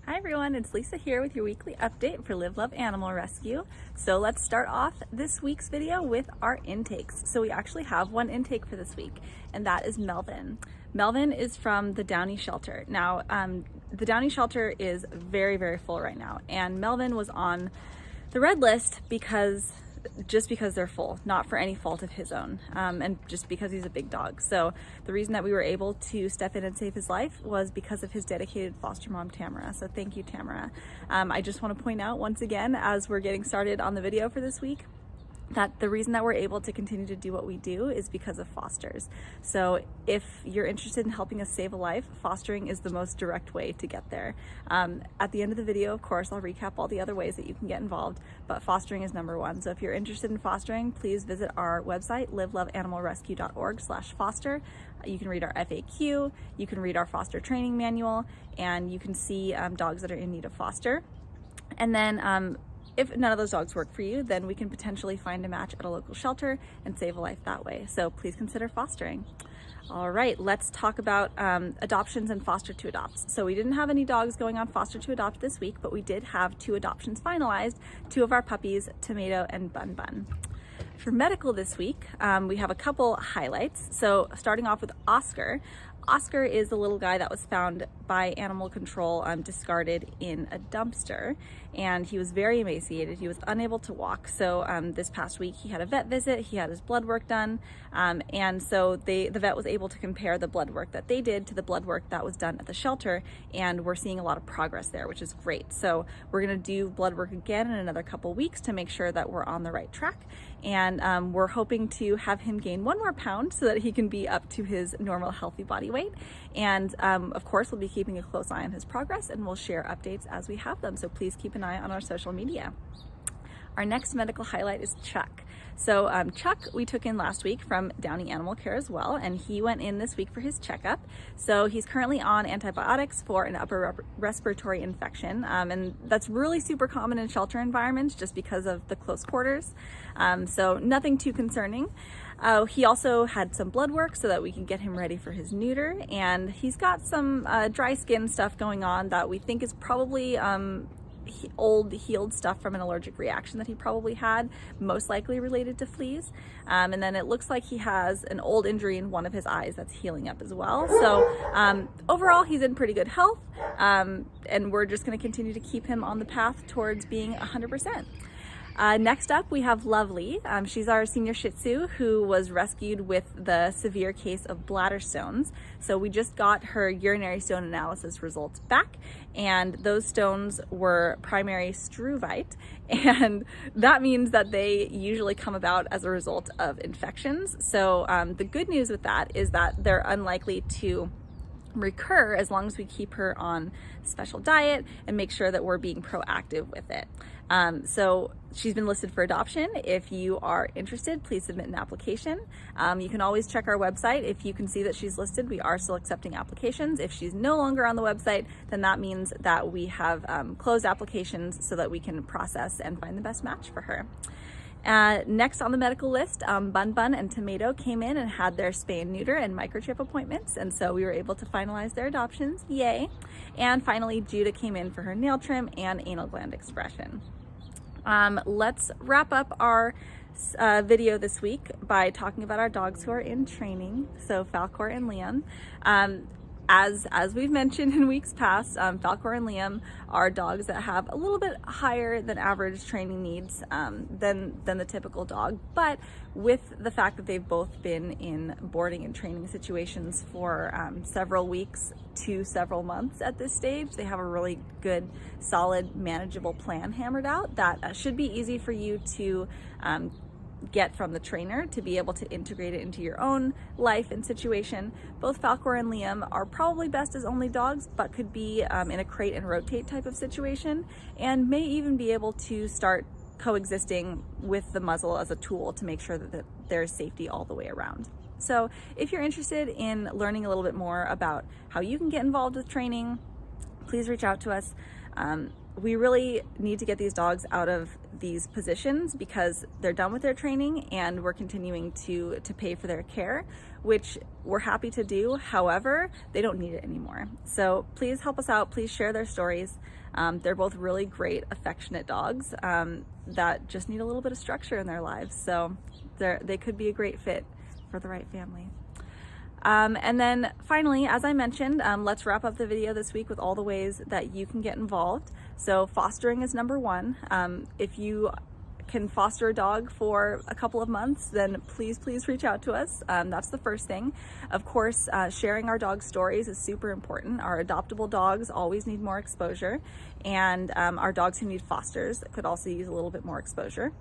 Hi everyone, it's Lisa here with your weekly update for Live Love Animal Rescue. So let's start off this week's video with our intakes. So we actually have one intake for this week, and that is Melvin. Melvin is from the Downey shelter. Now, the Downey shelter is very, very full right now, and Melvin was on the red list just because they're full, not for any fault of his own, and just because he's a big dog. So the reason that we were able to step in and save his life was because of his dedicated foster mom, Tamara. So thank you, Tamara. I just want to point out once again, as we're getting started on the video for this week, that the reason that we're able to continue to do what we do is because of fosters. So if you're interested in helping us save a life, fostering is the most direct way to get there. At the end of the video, of course, I'll recap all the other ways that you can get involved, but fostering is number one. So if you're interested in fostering, please visit our website, liveloveanimalrescue.org/foster. You can read our FAQ, you can read our foster training manual, and you can see dogs that are in need of foster. And then if none of those dogs work for you, then we can potentially find a match at a local shelter and save a life that way. So please consider fostering. All right, let's talk about adoptions and foster to adopts. So we didn't have any dogs going on foster to adopt this week, but we did have 2 adoptions finalized, 2 of our puppies, Tomato and BunBun. For medical this week, we have a couple highlights. So starting off with Oscar. Oscar is the little guy that was found by animal control discarded in a dumpster, and he was very emaciated. He was unable to walk. So this past week he had a vet visit, he had his blood work done, and so the vet was able to compare the blood work that they did to the blood work that was done at the shelter, and we're seeing a lot of progress there, which is great. So we're gonna do blood work again in another couple weeks to make sure that we're on the right track, and we're hoping to have him gain 1 more pound so that he can be up to his normal healthy body weight. And of course, we'll be keeping a close eye on his progress, and we'll share updates as we have them. So please keep an eye on our social media. Our next medical highlight is Chuck. So Chuck we took in last week from Downey Animal Care as well, and he went in this week for his checkup. So he's currently on antibiotics for an upper respiratory infection, and that's really super common in shelter environments just because of the close quarters. So nothing too concerning. He also had some blood work so that we can get him ready for his neuter, and he's got some dry skin stuff going on that we think is probably old healed stuff from an allergic reaction that he probably had, most likely related to fleas. And then it looks like he has an old injury in one of his eyes that's healing up as well. So overall, he's in pretty good health, and we're just going to continue to keep him on the path towards being 100%. Next up, we have Lovely. She's our senior Shih Tzu who was rescued with the severe case of bladder stones. So we just got her urinary stone analysis results back, and those stones were primary struvite, and that means that they usually come about as a result of infections. So the good news with that is that they're unlikely to recur as long as we keep her on special diet and make sure that we're being proactive with it. So she's been listed for adoption. If you are interested, please submit an application. You can always check our website. If you can see that she's listed, we are still accepting applications. If she's no longer on the website, then that means that we have closed applications so that we can process and find the best match for her. Next on the medical list, BunBun and Tomato came in and had their spay and neuter and microchip appointments, and so we were able to finalize their adoptions, yay. And finally, Judah came in for her nail trim and anal gland expression. Let's wrap up our video this week by talking about our dogs who are in training, so Falcor and Liam. As we've mentioned in weeks past, Falcor and Liam are dogs that have a little bit higher than average training needs than the typical dog, but with the fact that they've both been in boarding and training situations for several weeks to several months at this stage, they have a really good, solid, manageable plan hammered out that should be easy for you to get from the trainer to be able to integrate it into your own life and situation. Both Falcor and Liam are probably best as only dogs, but could be in a crate and rotate type of situation, and may even be able to start coexisting with the muzzle as a tool to make sure that there's safety all the way around. So if you're interested in learning a little bit more about how you can get involved with training, please reach out to us. we really need to get these dogs out of these positions because they're done with their training and we're continuing to pay for their care, which we're happy to do. However, they don't need it anymore. So please help us out. Please share their stories. They're both really great, affectionate dogs that just need a little bit of structure in their lives. So they could be a great fit for the right family. And then finally, as I mentioned, let's wrap up the video this week with all the ways that you can get involved. So fostering is number one. If you can foster a dog for a couple of months, then please reach out to us. That's the first thing. Of course, sharing our dog stories is super important. Our adoptable dogs always need more exposure, and our dogs who need fosters could also use a little bit more exposure.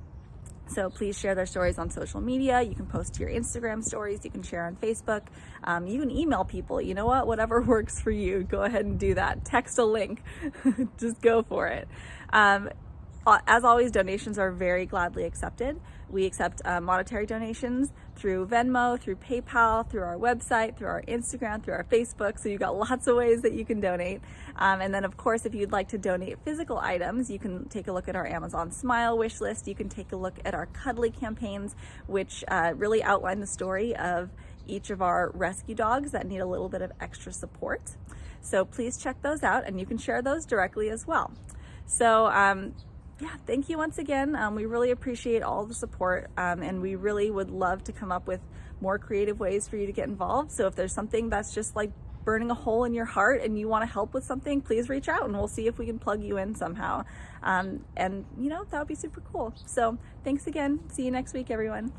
So please share their stories on social media. You can post to your Instagram stories. You can share on Facebook. You can email people. You know what? Whatever works for you, go ahead and do that. Text a link. Just go for it. As always, donations are very gladly accepted. We accept monetary donations through Venmo, through PayPal, through our website, through our Instagram, through our Facebook. So you've got lots of ways that you can donate. And then of course, if you'd like to donate physical items, you can take a look at our Amazon Smile wish list. You can take a look at our Cuddly campaigns, which really outline the story of each of our rescue dogs that need a little bit of extra support. So please check those out, and you can share those directly as well. So yeah, thank you once again. We really appreciate all the support, and we really would love to come up with more creative ways for you to get involved. So if there's something that's just like burning a hole in your heart and you want to help with something, please reach out and we'll see if we can plug you in somehow. And you know, that would be super cool. So thanks again. See you next week, everyone.